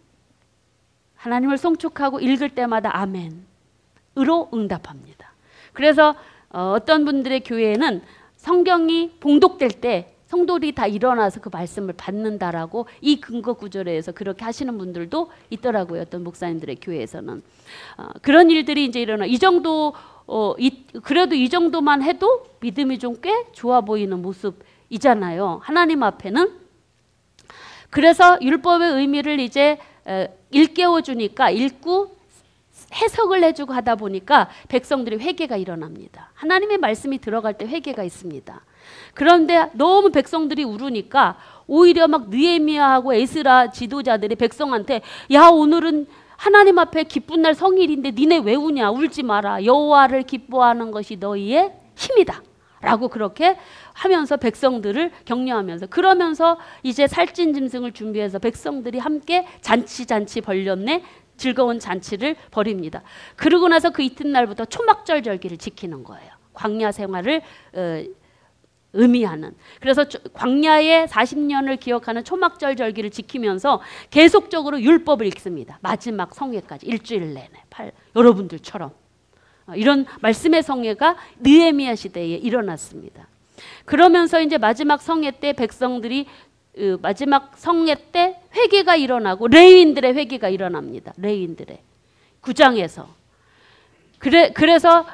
하나님을 송축하고 읽을 때마다 아멘으로 응답합니다. 그래서 어떤 분들의 교회에는 성경이 봉독될 때 성도들이 다 일어나서 그 말씀을 받는다라고 이 근거 구절에 의해서 그렇게 하시는 분들도 있더라고요. 어떤 목사님들의 교회에서는. 그런 일들이 이제 일어나. 이 정도 그래도 이 정도만 해도 믿음이 좀 꽤 좋아 보이는 모습이잖아요. 하나님 앞에는. 그래서 율법의 의미를 이제 일깨워 주니까, 읽고 해석을 해주고 하다 보니까 백성들이 회개가 일어납니다. 하나님의 말씀이 들어갈 때 회개가 있습니다. 그런데 너무 백성들이 울으니까 오히려 막 느헤미야하고 에스라 지도자들이 백성한테, 야, 오늘은 하나님 앞에 기쁜 날 성일인데 니네 왜 우냐? 울지 마라. 여호와를 기뻐하는 것이 너희의 힘이다 라고 그렇게 하면서 백성들을 격려하면서, 그러면서 이제 살찐 짐승을 준비해서 백성들이 함께 잔치 벌렸네, 즐거운 잔치를 벌입니다. 그러고 나서 그 이튿날부터 초막절 절기를 지키는 거예요. 광야 생활을 의미하는. 그래서 광야의 40년을 기억하는 초막절 절기를 지키면서 계속적으로 율법을 읽습니다. 마지막 성회까지 일주일 내내. 여러분들처럼 이런 말씀의 성회가 느헤미야 시대에 일어났습니다. 그러면서 이제 마지막 성회 때 백성들이 마지막 성회 때 회개가 일어나고 레위인들의 회개가 일어납니다. 레위인들의 9장에서. 그래서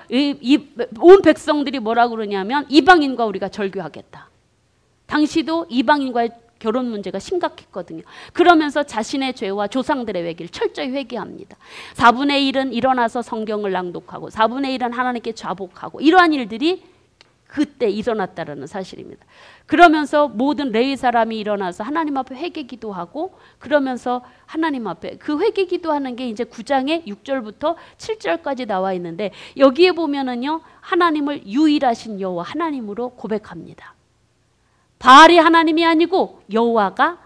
온 백성들이 뭐라 그러냐면, 이방인과 우리가 절교하겠다. 당시도 이방인과의 결혼 문제가 심각했거든요. 그러면서 자신의 죄와 조상들의 회개를 철저히 회개합니다. 4분의 1은 일어나서 성경을 낭독하고 4분의 1은 하나님께 자복하고, 이러한 일들이 그때 일어났다는 사실입니다. 그러면서 모든 레위 사람이 일어나서 하나님 앞에 회개 기도하고, 그러면서 하나님 앞에 그 회개 기도하는 게 이제 9장의 6절부터 7절까지 나와 있는데, 여기에 보면은요, 하나님을 유일하신 여호와 하나님으로 고백합니다. 바알이 하나님이 아니고 여호와가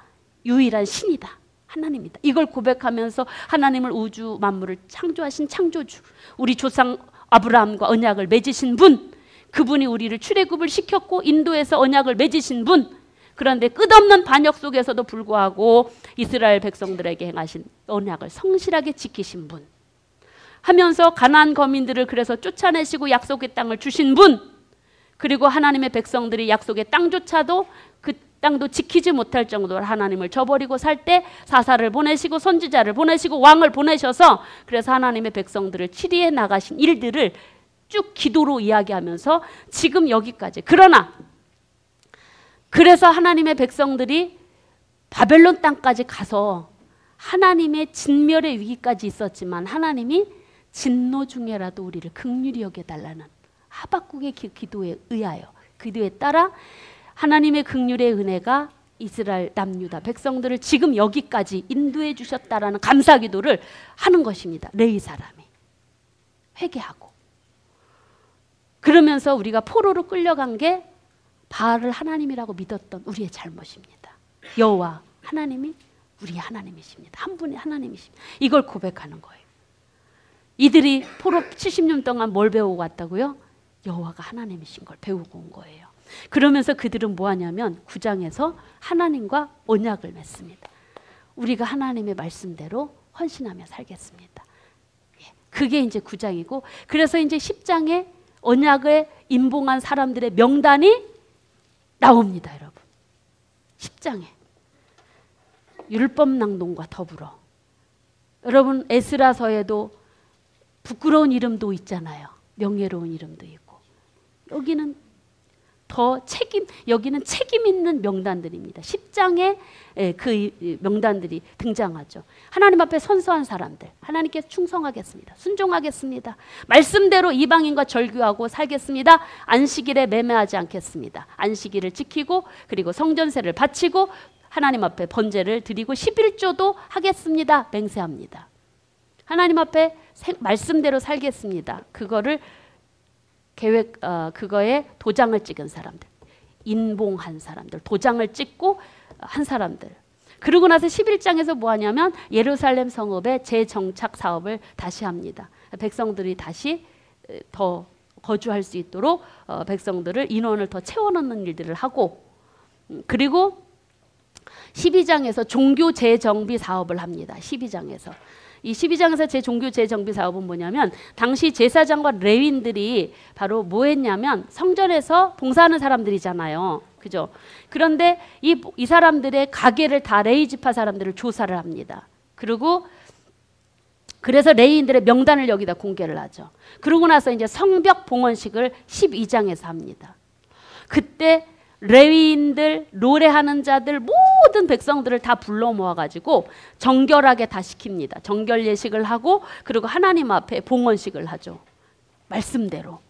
유일한 신이다, 하나님이다. 이걸 고백하면서 하나님을 우주 만물을 창조하신 창조주, 우리 조상 아브라함과 언약을 맺으신 분, 그분이 우리를 출애굽을 시켰고 인도에서 언약을 맺으신 분, 그런데 끝없는 반역 속에서도 불구하고 이스라엘 백성들에게 행하신 언약을 성실하게 지키신 분 하면서, 가나안 거민들을 그래서 쫓아내시고 약속의 땅을 주신 분, 그리고 하나님의 백성들이 약속의 땅조차도 그 땅도 지키지 못할 정도로 하나님을 저버리고 살 때 사사를 보내시고 선지자를 보내시고 왕을 보내셔서, 그래서 하나님의 백성들을 치리해 나가신 일들을 쭉 기도로 이야기하면서 지금 여기까지. 그러나 그래서 하나님의 백성들이 바벨론 땅까지 가서 하나님의 진멸의 위기까지 있었지만 하나님이 진노 중에라도 우리를 긍휼히 여겨달라는 하박국의 기도에 의하여, 그 기도에 따라 하나님의 긍휼의 은혜가 이스라엘 남유다 백성들을 지금 여기까지 인도해 주셨다라는 감사 기도를 하는 것입니다. 레위 사람이 회개하고. 그러면서 우리가 포로로 끌려간 게 바알을 하나님이라고 믿었던 우리의 잘못입니다. 여호와 하나님이 우리의 하나님이십니다. 한 분이 하나님이십니다. 이걸 고백하는 거예요. 이들이 포로 70년 동안 뭘 배우고 왔다고요? 여호와가 하나님이신 걸 배우고 온 거예요. 그러면서 그들은 뭐 하냐면 9장에서 하나님과 언약을 맺습니다. 우리가 하나님의 말씀대로 헌신하며 살겠습니다. 그게 이제 9장이고, 그래서 이제 10장에 언약을 임봉한 사람들의 명단이 나옵니다, 여러분. 10장에 율법 낭독과 더불어 여러분 에스라서에도 부끄러운 이름도 있잖아요. 명예로운 이름도 있고. 여기는 여기는 책임 있는 명단들입니다. 10장에 그 명단들이 등장하죠. 하나님 앞에 선서한 사람들, 하나님께 충성하겠습니다. 순종하겠습니다. 말씀대로 이방인과 절규하고 살겠습니다. 안식일에 매매하지 않겠습니다. 안식일을 지키고 그리고 성전세를 바치고 하나님 앞에 번제를 드리고 11조도 하겠습니다. 맹세합니다. 하나님 앞에 말씀대로 살겠습니다. 그거를 그거에 도장을 찍은 사람들, 인봉한 사람들, 도장을 찍고 한 사람들. 그러고 나서 11장에서 뭐 하냐면 예루살렘 성읍의 재정착 사업을 다시 합니다. 백성들이 다시 더 거주할 수 있도록 백성들을 인원을 더 채워넣는 일들을 하고, 그리고 12장에서 종교 재정비 사업을 합니다. 12장에서. 이 12장에서 제 종교 재정비 사업은 뭐냐면 당시 제사장과 레위인들이 바로 뭐 했냐면 성전에서 봉사하는 사람들이잖아요. 그죠? 그런데 이 사람들의 가게를 다 레위 지파 사람들을 조사를 합니다. 그래서 레위인들의 명단을 여기다 공개를 하죠. 그러고 나서 이제 성벽 봉헌식을 12장에서 합니다. 그때 레위인들, 노래하는 자들, 모든 백성들을 다 불러 모아가지고 정결하게 다 시킵니다. 정결 예식을 하고 그리고 하나님 앞에 봉헌식을 하죠. 말씀대로.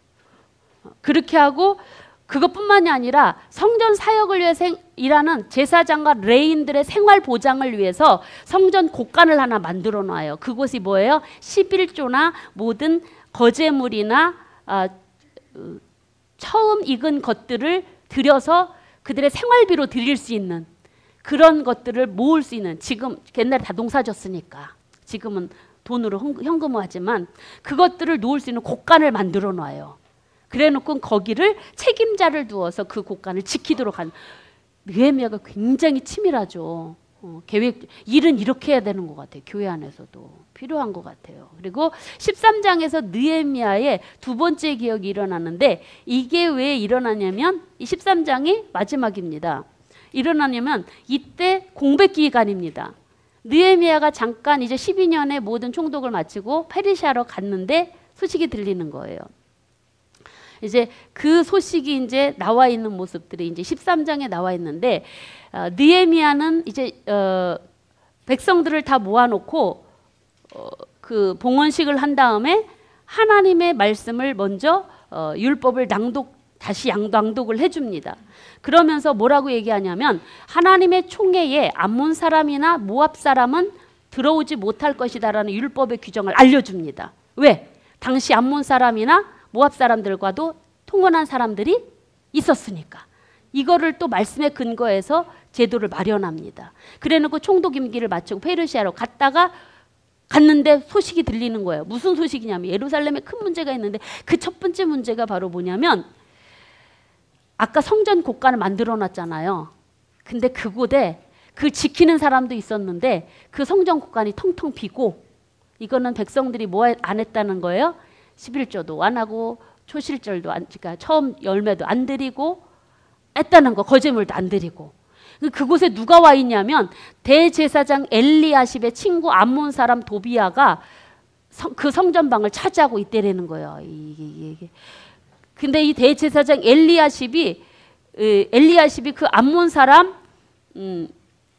그렇게 하고 그것뿐만이 아니라 성전 사역을 위해 일하는 제사장과 레위인들의 생활 보장을 위해서 성전 곳간을 하나 만들어 놔요. 그곳이 뭐예요? 11조나 모든 거제물이나 처음 익은 것들을 들여서 그들의 생활비로 드릴 수 있는 그런 것들을 모을 수 있는, 지금 옛날에 다 농사졌으니까 지금은 돈으로 현금화하지만 그것들을 놓을 수 있는 곳간을 만들어 놔요. 그래 놓고 거기를 책임자를 두어서 그 곳간을 지키도록 하는. 느헤미야가 굉장히 치밀하죠. 일은 이렇게 해야 되는 것 같아요. 교회 안에서도 필요한 것 같아요. 그리고 13장에서 느헤미야의 두 번째 기억이 일어나는데, 이게 왜 일어나냐면 이 13장이 마지막입니다. 일어나냐면 이때 공백 기간입니다. 느헤미야가 잠깐 이제 12년에 모든 총독을 마치고 페르시아로 갔는데 소식이 들리는 거예요. 이제 그 소식이 이제 나와 있는 모습들이 이제 13장에 나와 있는데, 느헤미야는 이제 백성들을 다 모아놓고 그 봉헌식을 한 다음에 하나님의 말씀을 먼저 율법을 다시 낭독을 해줍니다. 그러면서 뭐라고 얘기하냐면 하나님의 총회에 암몬 사람이나 모압 사람은 들어오지 못할 것이다라는 율법의 규정을 알려줍니다. 왜? 당시 암몬 사람이나 모압 사람들과도 통혼한 사람들이 있었으니까. 이거를 또 말씀에 근거해서 제도를 마련합니다. 그래놓고 총독 임기를 마치고 페르시아로 갔는데 소식이 들리는 거예요. 무슨 소식이냐면 예루살렘에 큰 문제가 있는데 그 첫 번째 문제가 바로 뭐냐면 아까 성전 곳간을 만들어 놨잖아요. 근데 그곳에 그 지키는 사람도 있었는데 그 성전 곳간이 텅텅 비고, 이거는 백성들이 뭐 안 했다는 거예요? 11조도 안 하고 초실절도 그러니까 처음 열매도 안 드리고 했다는 거, 거제물도 안 드리고. 그곳에 누가 와 있냐면 대제사장 엘리야십의 친구 암몬 사람 도비야가 그 성전방을 차지하고 있대라는 거예요. 근데 이 대제사장 엘리야십이 엘리야십이 그 암몬 사람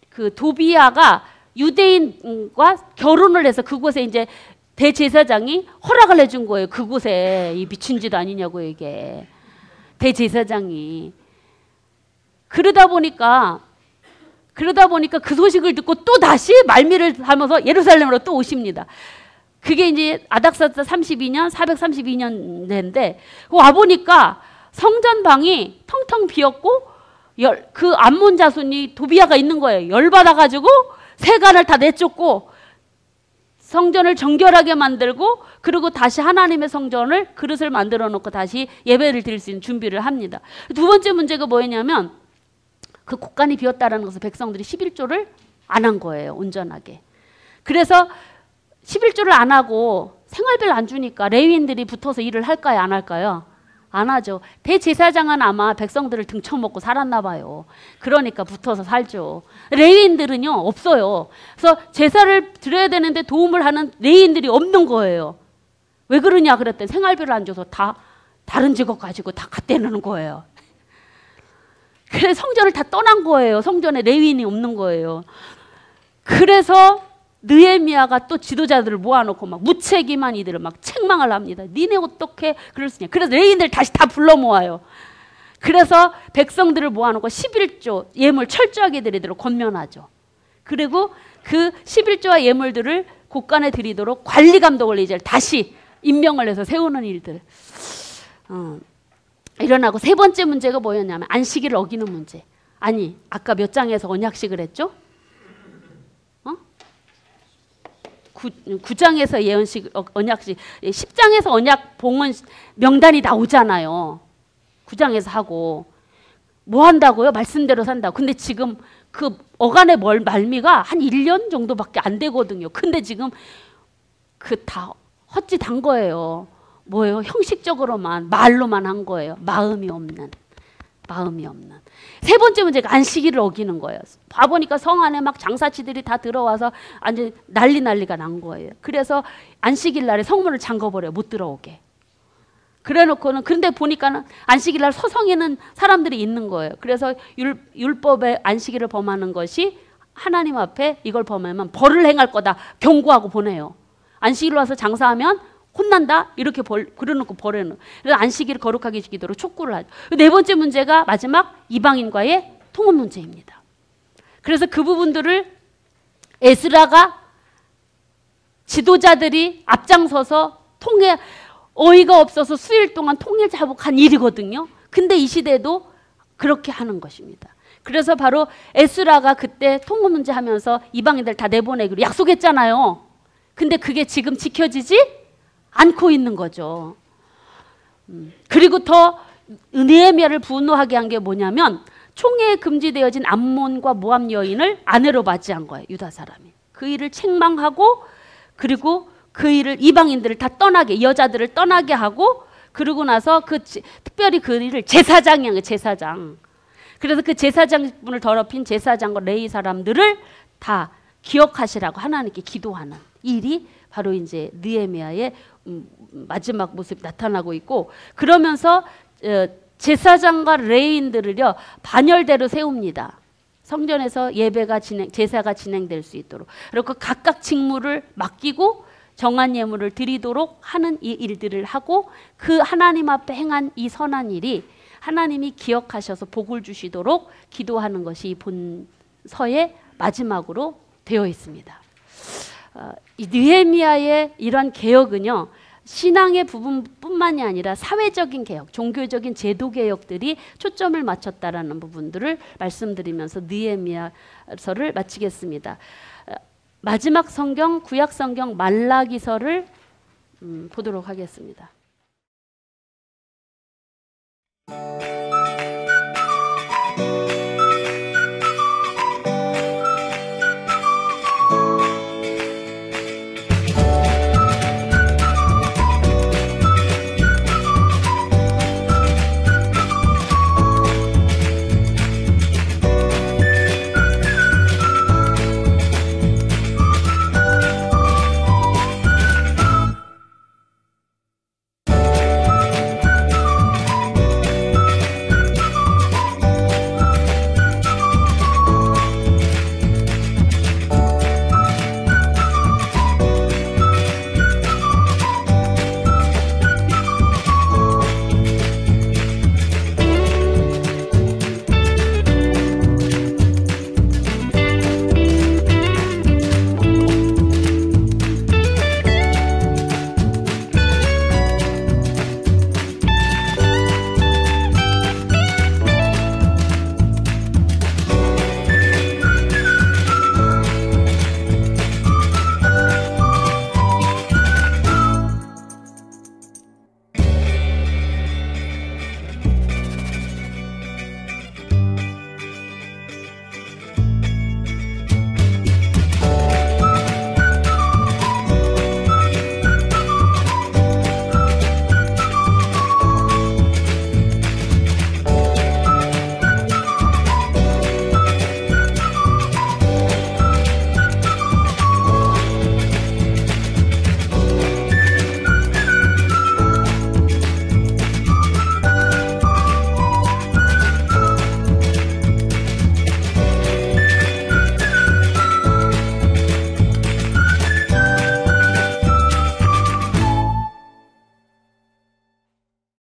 그 도비야가 유대인과 결혼을 해서 그곳에 이제 대제사장이 허락을 해준 거예요. 그곳에. 이 미친 짓 아니냐고 이게. 대제사장이. 그러다 보니까 그 소식을 듣고 또 다시 말미를 하면서 예루살렘으로 또 오십니다. 그게 이제 아닥사스 32년 432년인데 와보니까 성전방이 텅텅 비었고 그 암몬 자손이 도비야가 있는 거예요. 열받아가지고 세간을 다 내쫓고 성전을 정결하게 만들고 그리고 다시 하나님의 성전을 그릇을 만들어 놓고 다시 예배를 드릴 수 있는 준비를 합니다. 두 번째 문제가 뭐였냐면 그 곳간이 비었다라는 것은 백성들이 11조를 안 한 거예요. 온전하게. 그래서 11조를 안 하고 생활비를 안 주니까 레위인들이 붙어서 일을 할까요? 안 할까요? 안 하죠. 대제사장은 아마 백성들을 등쳐먹고 살았나 봐요. 그러니까 붙어서 살죠. 레위인들은요 없어요. 그래서 제사를 드려야 되는데 도움을 하는 레위인들이 없는 거예요. 왜 그러냐 그랬더니 생활비를 안 줘서 다 다른 직업 가지고 다 갖다 놓는 거예요. 그래서 성전을 다 떠난 거예요. 성전에 레위인이 없는 거예요. 그래서 느헤미야가 또 지도자들을 모아놓고 막 무책임한 이들을 막 책망을 합니다. 니네 어떻게 그럴 수 있냐. 그래서 레위인들 다시 다 불러 모아요. 그래서 백성들을 모아놓고 11조 예물 철저하게 드리도록 권면하죠. 그리고 그 11조와 예물들을 곳간에 드리도록 관리 감독을 이제 다시 임명을 해서 세우는 일들 일어나고 세 번째 문제가 뭐였냐면 안식일을 어기는 문제. 아니 아까 몇 장에서 언약식을 했죠? 9장에서 예언식, 언약식, 10장에서 언약 봉헌 명단이 나오잖아요. 9장에서 하고. 뭐 한다고요? 말씀대로 산다고. 근데 지금 그 어간의 말미가 한 1년 정도밖에 안 되거든요. 근데 지금 그 다 헛짓한 거예요. 뭐예요? 형식적으로만, 말로만 한 거예요. 마음이 없는. 세 번째 문제가 안식일을 어기는 거예요. 봐보니까 성 안에 막 장사치들이 다 들어와서 완전 난리가 난 거예요. 그래서 안식일 날에 성문을 잠궈버려요. 못 들어오게. 그래놓고는 근데 보니까는 안식일 날 서성이는 사람들이 있는 거예요. 그래서 율법의 안식일을 범하는 것이 하나님 앞에 이걸 범하면 벌을 행할 거다 경고하고 보내요. 안식일 와서 장사하면 혼난다? 이렇게 그려놓고 벌여놓고. 그래서 안식일을 거룩하게 지키도록 촉구를 하죠. 네 번째 문제가 마지막 이방인과의 통합 문제입니다. 그래서 그 부분들을 에스라가 지도자들이 앞장서서 어이가 없어서 수일 동안 통일 자복한 일이거든요. 근데 이 시대도 그렇게 하는 것입니다. 그래서 바로 에스라가 그때 통합 문제 하면서 이방인들 다 내보내기로 약속했잖아요. 근데 그게 지금 지켜지지 않고 있는 거죠. 그리고 더 느헤미야를 분노하게 한 게 뭐냐면 총회에 금지되어진 암몬과 모압 여인을 아내로 맞이한 거예요. 유다 사람이. 그 일을 책망하고 그리고 그 일을 이방인들을 다 떠나게 여자들을 떠나게 하고 그러고 나서 특별히 그 일을 제사장이 한 거예요. 제사장. 그래서 그 제사장분을 더럽힌 제사장과 레위 사람들을 다 기억하시라고 하나님께 기도하는 일이 바로 이제 느헤미야의 마지막 모습이 나타나고 있고 그러면서 제사장과 레위인들을요 반열대로 세웁니다. 성전에서 제사가 진행될 수 있도록. 그리고 각각 직무를 맡기고 정한 예물을 드리도록 하는 이 일들을 하고 그 하나님 앞에 행한 이 선한 일이 하나님이 기억하셔서 복을 주시도록 기도하는 것이 이 본서의 마지막으로 되어 있습니다. 이 느헤미야의 이러한 개혁은요 신앙의 부분뿐만이 아니라 사회적인 개혁, 종교적인 제도 개혁들이 초점을 맞췄다라는 부분들을 말씀드리면서 느헤미야서를 마치겠습니다. 마지막 성경 구약 성경 말라기서를 보도록 하겠습니다.